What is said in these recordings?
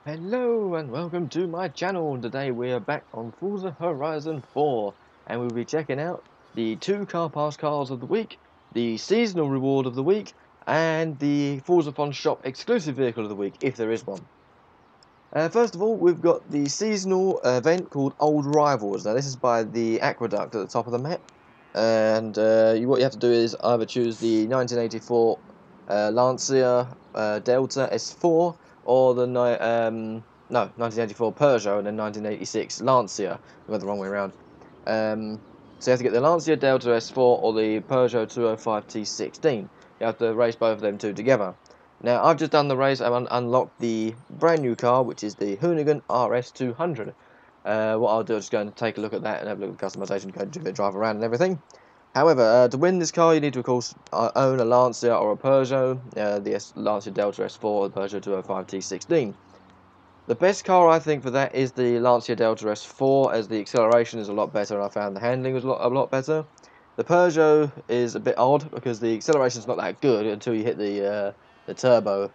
Hello and welcome to my channel. Today we are back on Forza Horizon 4 and we'll be checking out the 2 car pass cars of the week, the seasonal reward of the week, and the Forzathon shop exclusive vehicle of the week, if there is one. First of all, we've got the seasonal event called Old Rivals. Now this is by the Aqueduct at the top of the map, and what you have to do is either choose the 1984 Lancia Delta S4 or the 1984 Peugeot and then 1986 Lancia. We got the wrong way around. So you have to get the Lancia Delta S4 or the Peugeot 205 T16. You have to race both of them two together. Now I've just done the race. I've unlocked the brand new car, which is the Hoonigan RS200. What I'll do is just go and take a look at that and have a look at the customization, go do a drive around and everything. However, to win this car, you need to, of course, own a Lancia or a Peugeot, the Lancia Delta S4 or the Peugeot 205 T16. The best car, I think, for that is the Lancia Delta S4, as the acceleration is a lot better and I found the handling was a lot better. The Peugeot is a bit odd because the acceleration is not that good until you hit the turbo.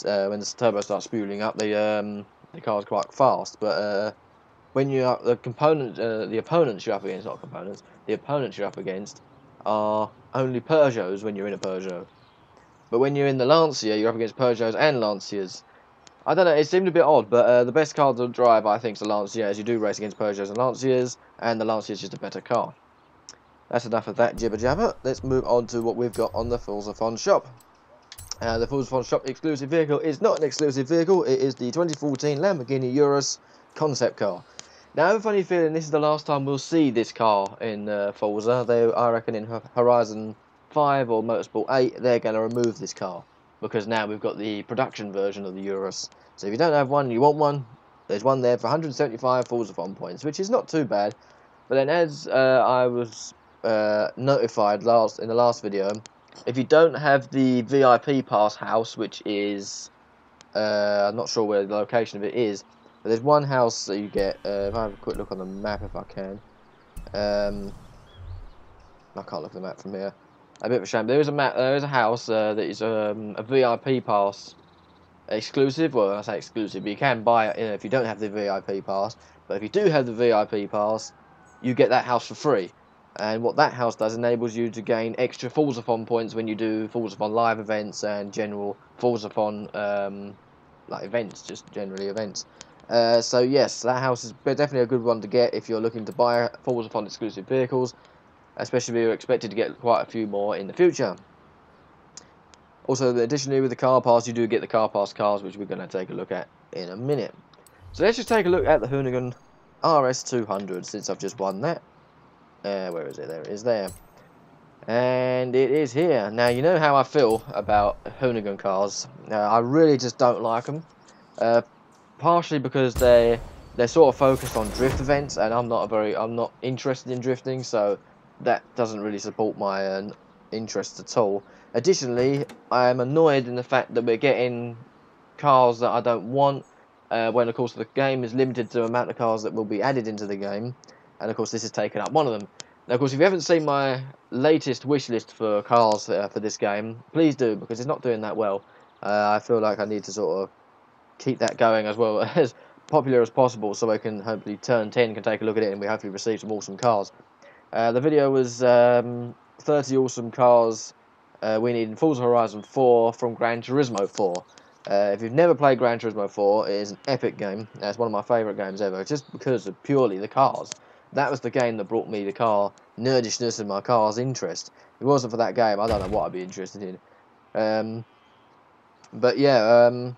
When the turbo starts spooling up, the car's quite fast, but when you are the opponents you're up against, not components, the opponents you're up against are only Peugeots when you're in a Peugeot. But when you're in the Lancia, you're up against Peugeots and Lancias. I don't know, it seemed a bit odd, but the best car to drive, I think, is the Lancia, as you do race against Peugeots and Lancias, and the Lancia is just a better car. That's enough of that jibber jabber. Let's move on to what we've got on the Forthathon shop. The Forthathon shop exclusive vehicle is not an exclusive vehicle, it is the 2014 Lamborghini Urus concept car. Now, I have a funny feeling this is the last time we'll see this car in Forza. I reckon in Horizon 5 or Motorsport 8, they're going to remove this car, because now we've got the production version of the Urus. So if you don't have one and you want one, there's one there for 175 Forzathon points, which is not too bad. But then, as I was notified in the last video, if you don't have the VIP pass house, which is I'm not sure where the location of it is, but there's one house that you get. If I have a quick look on the map, if I can, I can't look at the map from here. A bit of a shame. There is a house that is a VIP pass exclusive. Well, I say exclusive, but you can buy it, if you don't have the VIP pass. But if you do have the VIP pass, you get that house for free. And what that house does enables you to gain extra Forzathon points when you do Forzathon live events and general Forzathon like events, just generally events. So yes, that house is definitely a good one to get if you're looking to buy Forzathon exclusive vehicles, especially if you're expected to get quite a few more in the future. Also, additionally, with the car pass, you do get the car pass cars, which we're going to take a look at in a minute. So let's just take a look at the Hoonigan RS200, since I've just won that. Where is it? There it is there. And it is here. Now, you know how I feel about Hoonigan cars. I really just don't like them. Partially because they're sort of focused on drift events, and I'm not interested in drifting, so that doesn't really support my interest at all. Additionally, I am annoyed in the fact that we're getting cars that I don't want, when of course the game is limited to the amount of cars that will be added into the game, and of course this has taken up one of them. Now, of course, if you haven't seen my latest wish list for cars for this game, please do, because it's not doing that well. I feel like I need to sort of keep that going as well, as popular as possible, so I can hopefully turn 10 can take a look at it and we hopefully receive some awesome cars. The video was 30 awesome cars we need in Forza Horizon 4 from Gran Turismo 4. If you've never played Gran Turismo 4, it is an epic game. It's one of my favourite games ever, just because of purely the cars. That was the game that brought me the car nerdishness and my car's interest. If it wasn't for that game, I don't know what I'd be interested in. But yeah,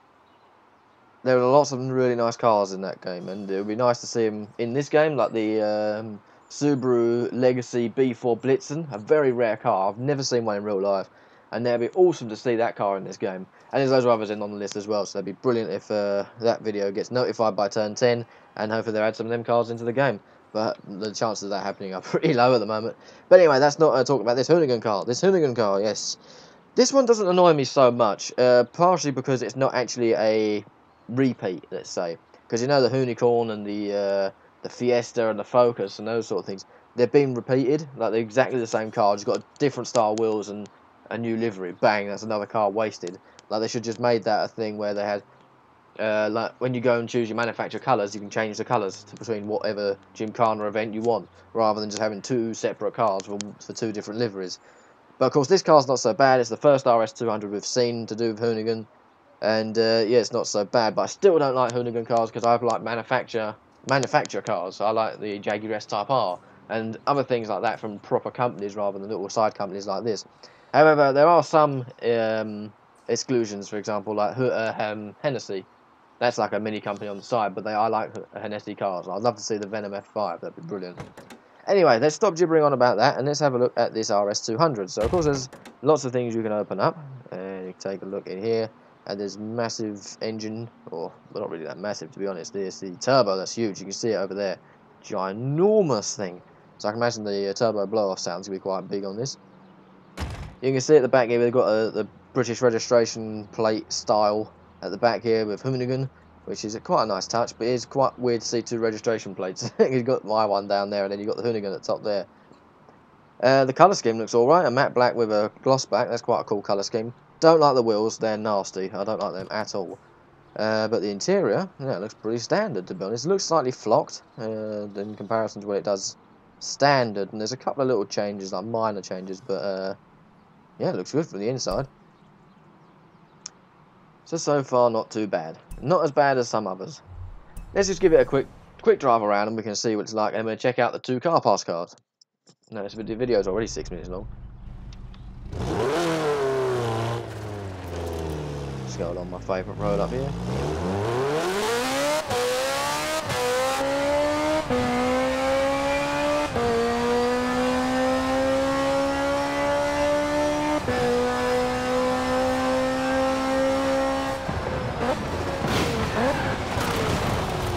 there are lots of really nice cars in that game, and it would be nice to see them in this game, like the Subaru Legacy B4 Blitzen, a very rare car. I've never seen one in real life, and it'd be awesome to see that car in this game. And there's loads of others on the list as well, so it'd be brilliant if that video gets notified by turn 10, and hopefully they'll add some of them cars into the game. But the chances of that happening are pretty low at the moment. But anyway, that's not talking about this Hoonigan car. This Hoonigan car, yes. This one doesn't annoy me so much, partially because it's not actually a repeat, let's say. Because you know the Hoonicorn and the Fiesta and the Focus and those sort of things, they've been repeated. Like, they're exactly the same car, just got different style wheels and a new livery. Bang, that's another car wasted. Like, they should just made that a thing where they had Like when you go and choose your manufacturer colours, you can change the colours between whatever Gymkhana event you want, rather than just having two separate cars for two different liveries. But of course, this car's not so bad. It's the first RS200 we've seen to do with Hoonigan, and yeah, it's not so bad. But I still don't like Hoonigan cars because I like manufacturer cars. I like the Jaguar S-Type R and other things like that from proper companies rather than little side companies like this. However, there are some exclusions. For example, like Hennessy. That's like a mini company on the side, but I like Hennessy cars. I'd love to see the Venom F5. That'd be brilliant. Anyway, let's stop gibbering on about that, and let's have a look at this RS200. So, of course, there's lots of things you can open up, and you can take a look in here, and there's massive engine, or well, not really that massive, to be honest. There's the turbo, that's huge. You can see it over there. Ginormous thing. So I can imagine the turbo blow-off sound's going to be quite big on this. You can see at the back here, they've got the British registration plate style at the back here with Hoonigan, which is quite a nice touch, but it is quite weird to see two registration plates. You've got my one down there, and then you've got the Hoonigan at the top there. The colour scheme looks alright, a matte black with a gloss back. That's quite a cool colour scheme. Don't like the wheels, they're nasty. I don't like them at all. But the interior, yeah, it looks pretty standard, to be honest. It looks slightly flocked in comparison to what it does standard, and there's a couple of little changes, like minor changes, but yeah, it looks good from the inside. So far, not too bad. Not as bad as some others. Let's just give it a quick drive around and we can see what it's like. And I'm going to check out the two car pass cards. No, this video is already 6 minutes long. Just go along my favourite road up here.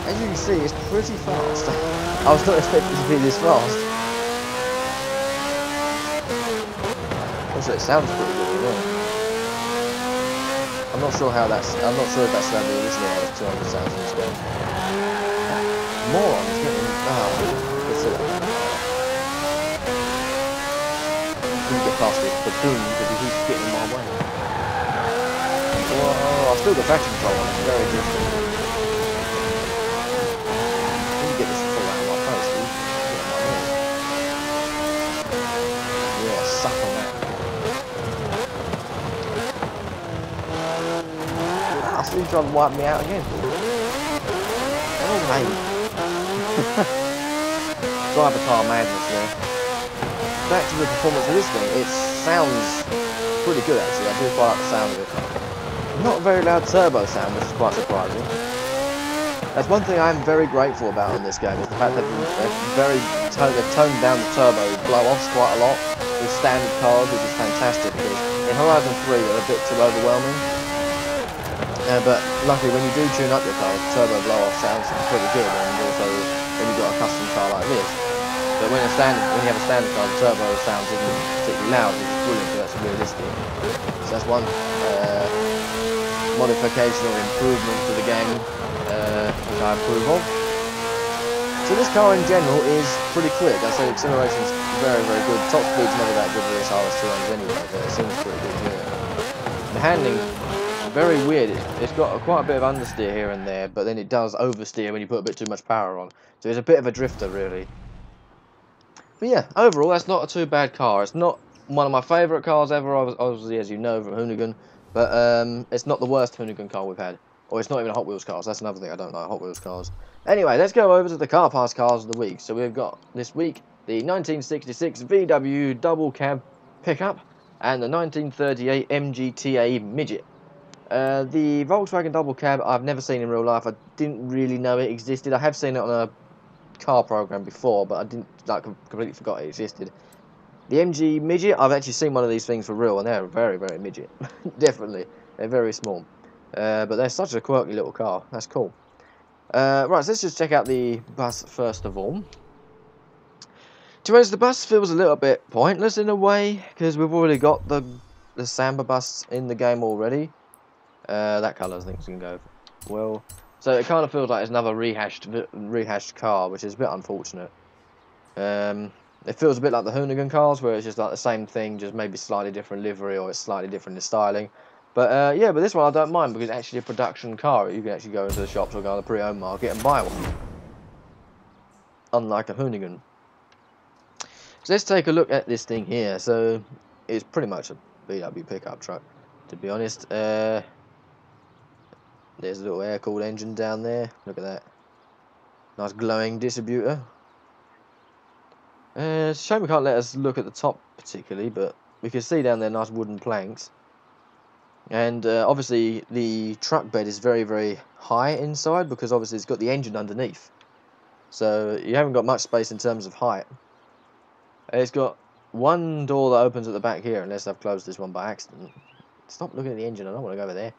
As you can see, it's pretty fast. I was not expecting it to be this fast. Also, it sounds pretty good as well. I'm not sure if that's how the original RS200 sounds in this game. Moron is getting let's see that. Couldn't get past this platoon because he keeps getting in my way. Whoa, I've still got traction control on it, it's very different. Get this full out of my face, dude. Yeah, suck on that. Ah, so you trying to wipe me out again. Oh, mate. Driver car madness there. Back to the performance of this thing. It sounds pretty good, actually. I do quite like the sound of it. Not a very loud turbo sound, which is quite surprising. That's one thing I'm very grateful about in this game, is the fact that they've toned down the turbo blow-offs quite a lot with standard cars, which is fantastic, because in Horizon 3 they're a bit too overwhelming. But luckily when you do tune up your car, the turbo blow-off sounds pretty good, and also when you've got a custom car like this. But when you have a standard car, the turbo sounds isn't particularly loud, which is brilliant, because that's realistic. So that's one modification or improvement to the game, which I approve of. So this car in general is pretty quick. I say the acceleration's very, very good. Top speed's never that good with this RS200 anyway, but it seems pretty good here. The handling's very weird. It's got quite a bit of understeer here and there, but then it does oversteer when you put a bit too much power on. So it's a bit of a drifter, really. But yeah, overall, that's not a too bad car. It's not one of my favourite cars ever, obviously, as you know, from Hoonigan. But it's not the worst Hoonigan car we've had. Or it's not even a Hot Wheels car, so that's another thing I don't like, Hot Wheels cars. Anyway, let's go over to the car pass cars of the week. So we've got, this week, the 1966 VW double cab pickup and the 1938 MGTA midget. The Volkswagen double cab I've never seen in real life. I didn't really know it existed. I have seen it on a car program before, but I didn't, completely forgot it existed. The MG midget, I've actually seen one of these things for real, and they're very, very midget. Definitely. They're very small. But they're such a quirky little car. That's cool. Right, so let's just check out the bus first of all. To be honest, the bus feels a little bit pointless in a way, because we've already got the Samba bus in the game already. That colour I think is going to go well. So it kind of feels like it's another rehashed car, which is a bit unfortunate. It feels a bit like the Hoonigan cars, where it's just like the same thing, just maybe slightly different livery, or it's slightly different in styling. But yeah, but this one I don't mind because it's actually a production car. You can actually go into the shops or go to the pre-owned market and buy one. Unlike a Hoonigan. So let's take a look at this thing here. So it's pretty much a VW pickup truck, to be honest. There's a little air-cooled engine down there. Look at that. Nice glowing distributor. It's a shame we can't let us look at the top particularly, but we can see down there nice wooden planks. And obviously the truck bed is very, very high inside because obviously it's got the engine underneath. So you haven't got much space in terms of height. It's got one door that opens at the back here, unless I've closed this one by accident. Stop looking at the engine, I don't want to go over there.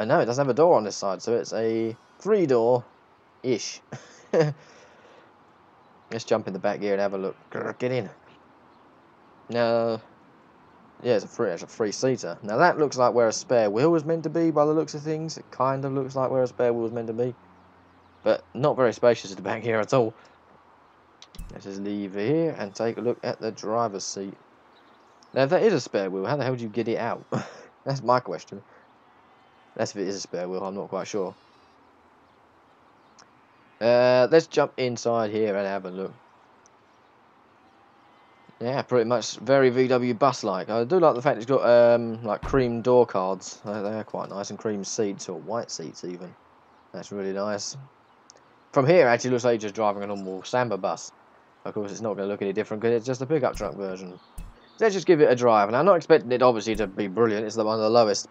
No, it doesn't have a door on this side, so it's a 3-door-ish. Let's jump in the back here and have a look. Get in. Now, yeah, it's a 3-seater. Now that looks like where a spare wheel was meant to be by the looks of things. It kind of looks like where a spare wheel was meant to be. But not very spacious at the back here at all. Let's just leave it here and take a look at the driver's seat. Now, if that is a spare wheel, how the hell do you get it out? That's my question. That's if it is a spare wheel, I'm not quite sure. Let's jump inside here and have a look. Yeah, pretty much very VW bus-like. I do like the fact it's got like cream door cards. They're quite nice, and cream seats, or white seats even. That's really nice. From here, it actually looks like you're just driving a normal Samba bus. Of course, it's not going to look any different because it's just a pickup truck version. So let's just give it a drive. And I'm not expecting it, obviously, to be brilliant. It's one of the lowest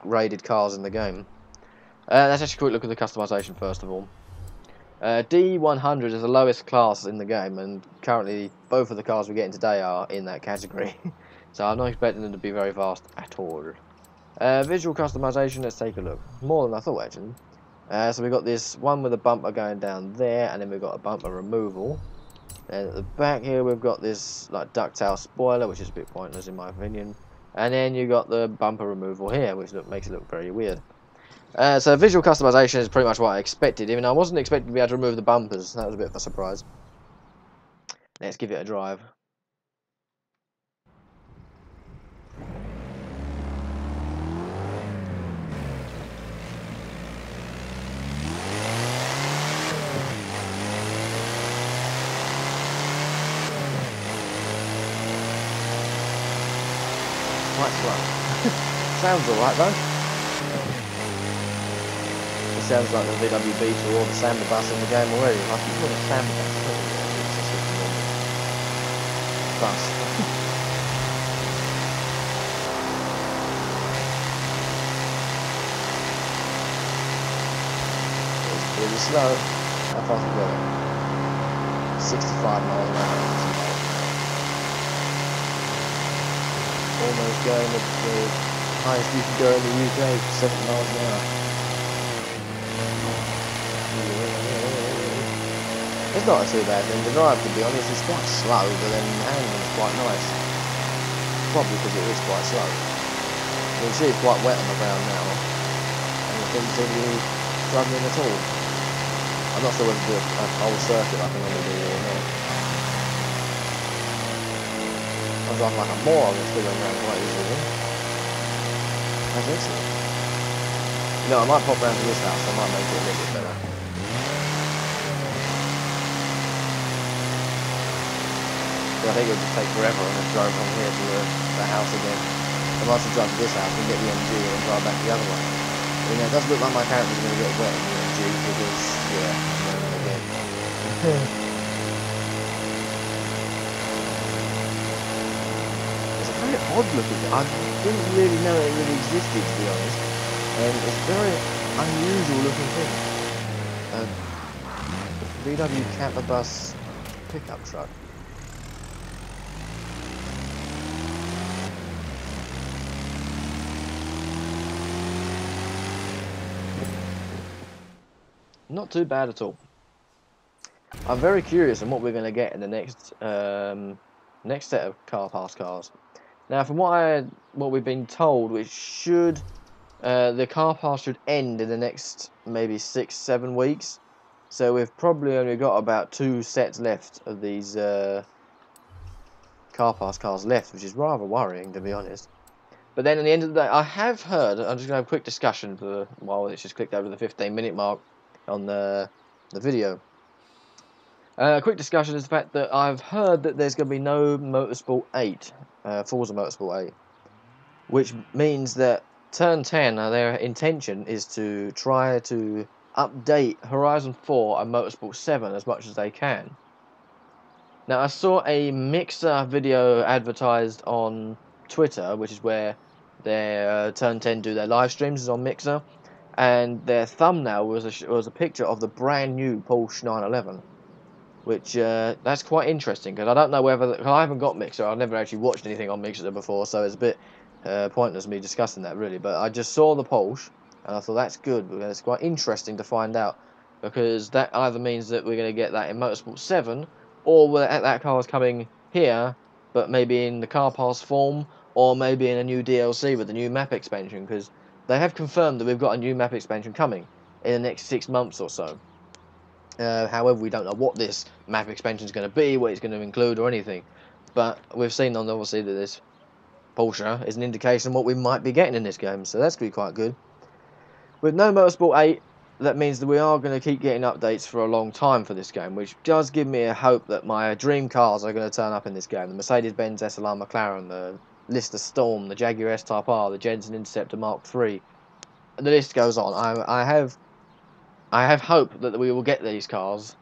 rated cars in the game. Let's actually quick look at the customization first of all. D100 is the lowest class in the game, and currently both of the cars we're getting today are in that category. So I'm not expecting them to be very fast at all. Visual customization, let's take a look. More than I thought, actually. So we've got this one with a bumper going down there, and then we've got a bumper removal. And at the back here we've got this like ducktail spoiler, which is a bit pointless in my opinion. And then you've got the bumper removal here, which makes it look very weird. So visual customization is pretty much what I expected, even though I wasn't expecting to be able to remove the bumpers. That was a bit of a surprise. Let's give it a drive. Quite slow. Sounds alright though. It sounds like the VW Beetle or the Samba bus in the game already. I keep calling it Samba bus. It's just a normal bus. It's really slow. How fast are we going? 65 miles an hour. Almost going at the highest you can go in the UK, 7 miles an hour. It's not a too bad thing to drive, to be honest. It's quite slow, but then the handling's quite nice. Probably because it is quite slow. You can see it's quite wet on the ground now, and it doesn't seem to be struggling at all. I'm not sure whether to do a whole circuit like I normally do or not. I'm driving like a moron, it's still going around quite easily. That's excellent. You know, I might pop round to this house, I might make it a little bit better. But I think it would just take forever and then drive from here to the house again. I might as well drive to this house and get the MG and drive back the other way. But, you know, it does look like my character's going to get wet in the MG because, yeah, again. Very odd looking. I didn't really know it really existed, to be honest. And it's a very unusual looking thing. VW camper bus pickup truck. Not too bad at all. I'm very curious on what we're going to get in the next next set of car pass cars. Now, from what we've been told, the car pass should end in the next maybe 6-7 weeks. So we've probably only got about 2 sets left of these car pass cars left, which is rather worrying, to be honest. But then at the end of the day, I have heard, I'm just going to have a quick discussion for while it's just clicked over the 15-minute mark on the video. A quick discussion is the fact that I've heard that there's going to be no Motorsport 8, Forza Motorsport 8, which means that Turn 10, their intention is to try to update Horizon 4 and Motorsport 7 as much as they can. Now, I saw a Mixer video advertised on Twitter, which is where their Turn 10 do their live streams, is on Mixer, and their thumbnail was a picture of the brand new Porsche 911, which that's quite interesting, because I don't know whether, cause I haven't got Mixer, I've never actually watched anything on Mixer before, so it's a bit pointless me discussing that really, but I just saw the Porsche, and I thought that's good, because it's quite interesting to find out, because that either means that we're going to get that in Motorsport 7, or that car is coming here, but maybe in the car pass form, or maybe in a new DLC with the new map expansion, because they have confirmed that we've got a new map expansion coming in the next 6 months or so. However, we don't know what this map expansion is going to be, what it's going to include, or anything. But we've seen, obviously, that this Porsche is an indication of what we might be getting in this game, so that's going to be quite good. With no Motorsport 8, that means that we are going to keep getting updates for a long time for this game, which does give me a hope that my dream cars are going to turn up in this game. The Mercedes-Benz SLR McLaren, the Lister Storm, the Jaguar S-Type R, the Jensen Interceptor Mark III. The list goes on. I have hope that we will get these cars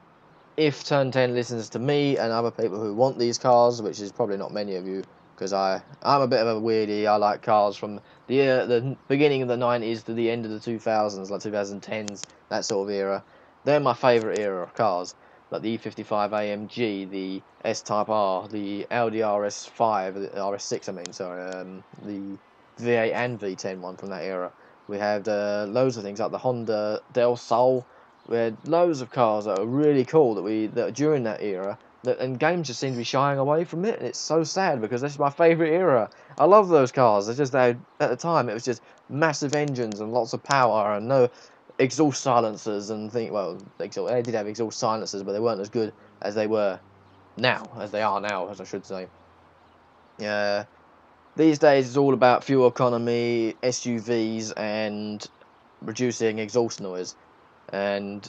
if Turn 10 listens to me and other people who want these cars, which is probably not many of you, because I'm a bit of a weirdie. I like cars from the beginning of the 90s to the end of the 2000s, like 2010s, that sort of era. They're my favourite era of cars, like the E55 AMG, the S-Type R, the Audi RS5, RS6 I mean, sorry, the V8 and V10 one from that era. We had loads of things like the Honda Del Sol. We had loads of cars that are really cool that during that era, and games just seem to be shying away from it, and it's so sad because this is my favourite era. I love those cars. It's just that at the time it was just massive engines and lots of power and no exhaust silencers and things. Well, they did have exhaust silencers, but they weren't as good as they were now, as they are now, as I should say. Yeah. These days it's all about fuel economy, SUVs, and reducing exhaust noise, and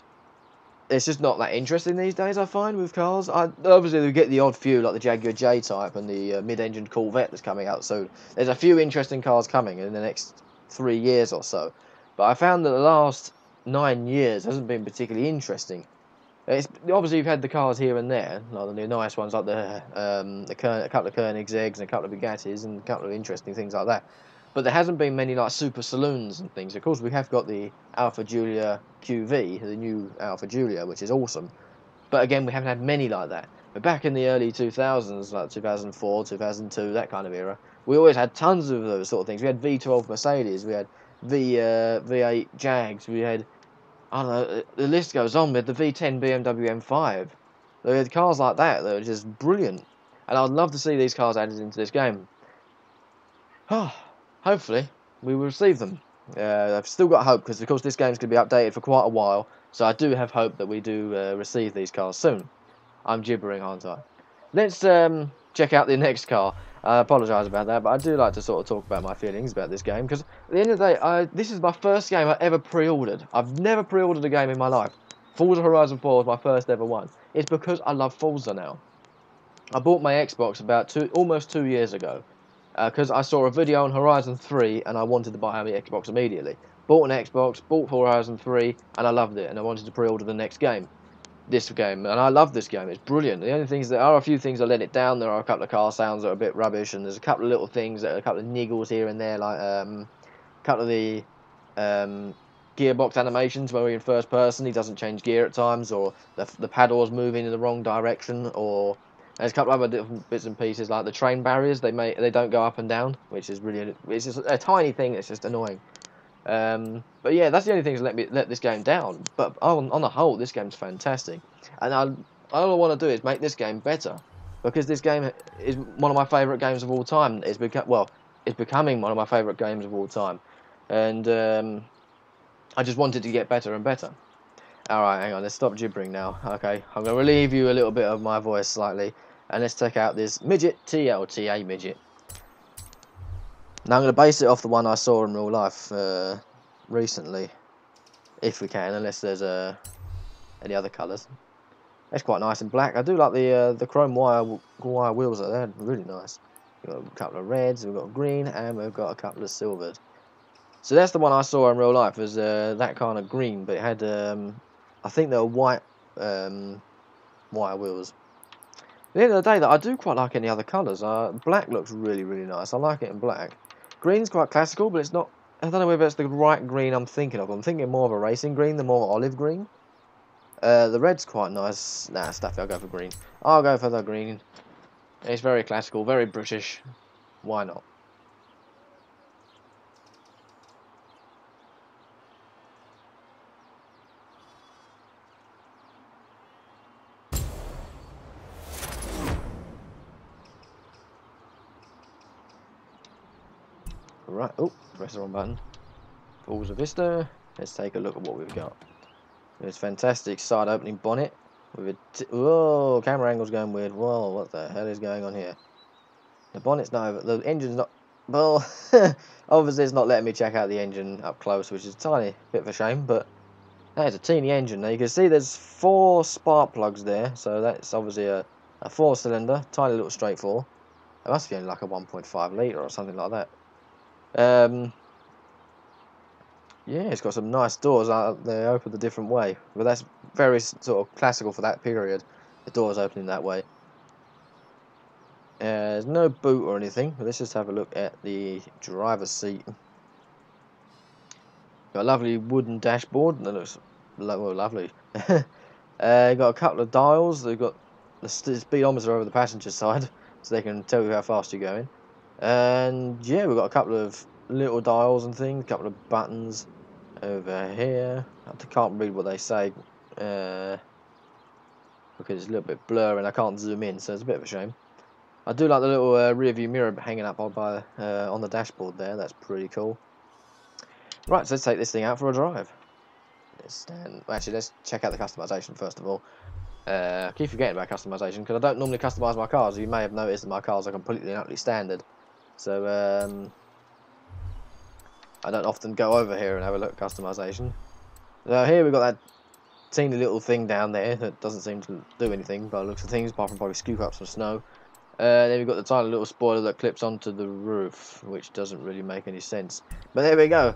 it's just not that interesting these days, I find, with cars. Obviously, we get the odd few, like the Jaguar J-Type and the mid-engined Corvette that's coming out soon. There's a few interesting cars coming in the next 3 years or so, but I found that the last 9 years hasn't been particularly interesting. Obviously, you've had the cars here and there, like the nice ones, like a couple of Koenigseggs and a couple of Bugattis and a couple of interesting things like that. But there hasn't been many like super saloons and things. Of course, we have got the Alfa Giulia QV, the new Alfa Giulia, which is awesome. But again, we haven't had many like that. But back in the early 2000s, like 2004, 2002, that kind of era, we always had tons of those sort of things. We had V12 Mercedes, we had V8 Jags, we had, I don't know, the list goes on. We had the V10 BMW M5. They had cars like that that were just brilliant. And I'd love to see these cars added into this game. Hopefully, we will receive them. I've still got hope, because of course this game's going to be updated for quite a while, so I do have hope that we do receive these cars soon. I'm gibbering, aren't I? Let's check out the next car. I apologise about that, but I do like to sort of talk about my feelings about this game, because at the end of the day, this is my first game I ever pre-ordered. I've never pre-ordered a game in my life. Forza Horizon 4 was my first ever one. It's because I love Forza now. I bought my Xbox about almost 2 years ago, because I saw a video on Horizon 3 and I wanted to buy the Xbox immediately. Bought an Xbox, bought Horizon 3, and I loved it, and I wanted to pre-order the next game. This game, and I love this game. It's brilliant. The only things, there are a few things that let it down. There are a couple of car sounds that are a bit rubbish, and there's a couple of little things, a couple of niggles here and there, like a couple of the gearbox animations where we're in first person. He doesn't change gear at times, or the paddles moving in the wrong direction, or there's a couple of other different bits and pieces, like the train barriers. They don't go up and down, which is really, it's just a tiny thing. It's just annoying. But yeah, that's the only things that let this game down. But on the whole, this game's fantastic, and all I want to do is make this game better, because this game is one of my favourite games of all time. It's becoming one of my favourite games of all time, and I just want it to get better and better. All right, hang on, let's stop gibbering now. Okay, I'm going to relieve you a little bit of my voice slightly, and let's check out this midget TLTA midget. Now I'm going to base it off the one I saw in real life recently, if we can, unless there's any other colours. That's quite nice in black. I do like the chrome wire wheels. They're really nice. We've got a couple of reds, we've got green, and we've got a couple of silvered. So that's the one I saw in real life. Was that kind of green, but it had I think they were white wire wheels. At the end of the day, though, I do quite like any other colours. Black looks really, really nice. I like it in black. Green's quite classical, but it's not. I don't know whether it's the right green I'm thinking of. I'm thinking more of a racing green, the more olive green. The red's quite nice. Nah, stuff. I'll go for green. I'll go for the green. It's very classical, very British. Why not? Right. Oh, press the wrong button. Forza Vista. Let's take a look at what we've got. There's fantastic side opening bonnet with a whoa, camera angle's going weird. Whoa, what the hell is going on here? The bonnet's not over. The engine's not. Well, obviously it's not letting me check out the engine up close, which is a tiny bit of a shame. But that is a teeny engine. Now you can see there's 4 spark plugs there, so that's obviously a 4-cylinder, tiny little straight 4. It must be only like a 1.5 litre or something like that. Yeah, it's got some nice doors. They open a different way, but that's very sort of classical for that period. The doors opening that way. There's no boot or anything, but let's just have a look at the driver's seat. Got a lovely wooden dashboard that looks well, lovely. Got a couple of dials. They've got the speedometer over the passenger side, so they can tell you how fast you're going. And yeah, we've got a couple of little dials and things, a couple of buttons over here. I can't read what they say because it's a little bit blurry and I can't zoom in, so it's a bit of a shame. I do like the little rear view mirror hanging up on the dashboard there. That's pretty cool. Right, so let's take this thing out for a drive. Actually, let's check out the customization first of all. I keep forgetting about customization because I don't normally customize my cars. You may have noticed that my cars are completely and utterly standard. So I don't often go over here and have a look at customization. Here we've got that teeny little thing down there that doesn't seem to do anything by the looks of things, apart from probably scoop up some snow. Then we've got the tiny little spoiler that clips onto the roof, which doesn't really make any sense. But there we go.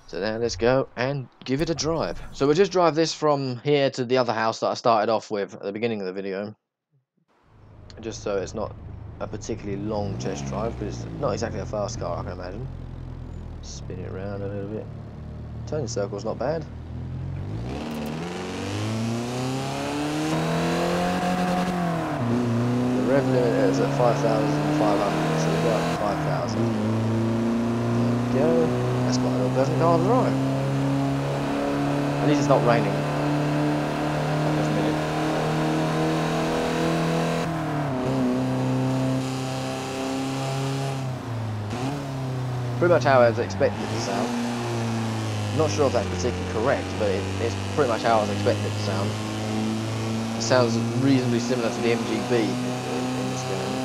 So now let's go and give it a drive. So we'll just drive this from here to the other house that I started off with at the beginning of the video. Just so it's not a particularly long test drive, but it's not exactly a fast car, I can imagine. Spin it around a little bit. Turning circle's not bad. The rev limit is at 5,500, so we go up to 5,000. There we go. That's quite a little pleasant car to drive. At least it's not raining. Like this minute. Pretty much how I was expecting it to sound. I'm not sure if that's particularly correct, but it's pretty much how I was expecting it to sound. It sounds reasonably similar to the MGB in this game.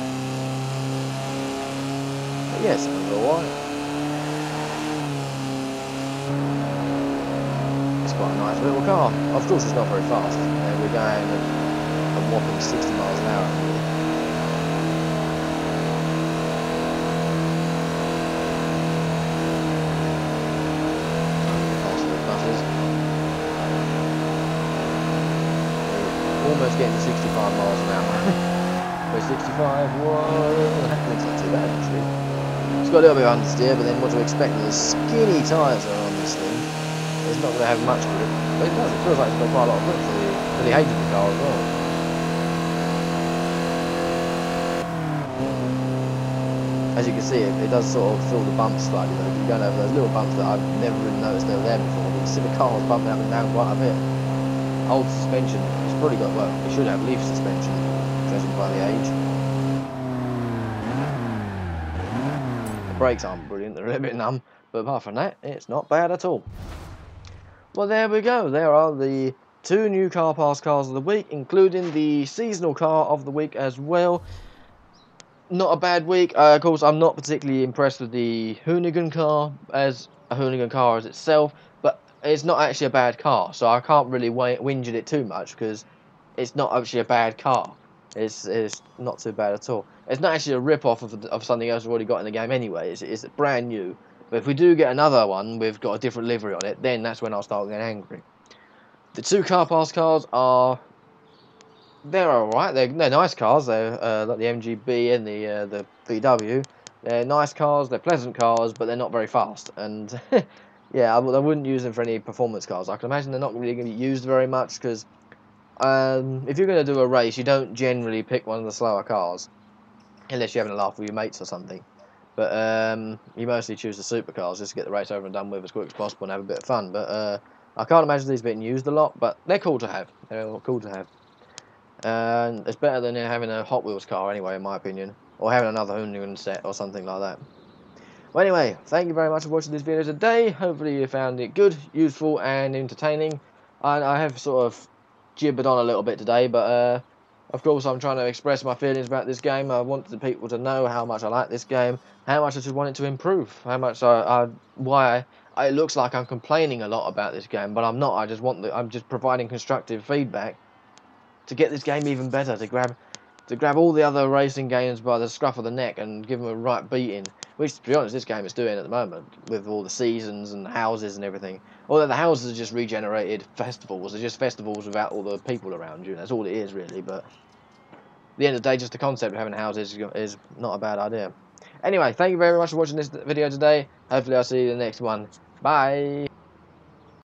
But yeah, it sounds alright. It's quite a nice little car. Of course it's not very fast. We're going at a whopping 60 miles an hour. Almost getting to 65 miles an hour. We're 65, whoa, that's not too bad actually. It's got a little bit of understeer, but then what do we expect with the skinny tyres that are on this thing? It's not going to have much grip, but it does, it feels like it's got quite a lot of grip for the age of the car as well. As you can see, it does sort of fill the bumps slightly though. You're going over those little bumps that I've never really noticed they were there before. You can see the car was bumping up and down quite a bit. Old suspension, it's probably got, well, it should have leaf suspension, judging by the age. The brakes aren't brilliant, they're a little bit numb, but apart from that, it's not bad at all. Well, there we go, there are the 2 new Car Pass cars of the week, including the seasonal car of the week as well. not a bad week. Of course, I'm not particularly impressed with the Hoonigan car as a Hoonigan car as itself, but it's not actually a bad car, so I can't really whinge at it too much because it's not actually a bad car. It's not too bad at all. It's not actually a rip-off of something else we've already got in the game anyway. It's brand new. But if we do get another one, we've got a different livery on it, then that's when I'll start getting angry. The two car pass cars are... They're alright, they're nice cars, they're like the MGB and the VW. They're nice cars, they're pleasant cars, but they're not very fast. And yeah, I wouldn't use them for any performance cars. I can imagine they're not really going to be used very much, because if you're going to do a race, you don't generally pick one of the slower cars, unless you're having a laugh with your mates or something. But you mostly choose the supercars just to get the race over and done with as quick as possible and have a bit of fun. But I can't imagine these being used a lot, but they're cool to have. They're cool to have. And it's better than having a Hot Wheels car anyway, in my opinion. Or having another Hoonigan set or something like that. Well, anyway, thank you very much for watching this video today. Hopefully you found it good, useful and entertaining. I have sort of gibbered on a little bit today, but of course I'm trying to express my feelings about this game. I want the people to know how much I like this game, how much I just want it to improve, how much it looks like I'm complaining a lot about this game, but I'm not. I'm just providing constructive feedback to get this game even better, to grab all the other racing games by the scruff of the neck and give them a right beating. Which, to be honest, this game is doing at the moment, with all the seasons and houses and everything. Although the houses are just regenerated festivals, they're just festivals without all the people around you. That's all it is, really. But at the end of the day, just the concept of having houses is not a bad idea. Anyway, thank you very much for watching this video today. Hopefully I'll see you in the next one. Bye!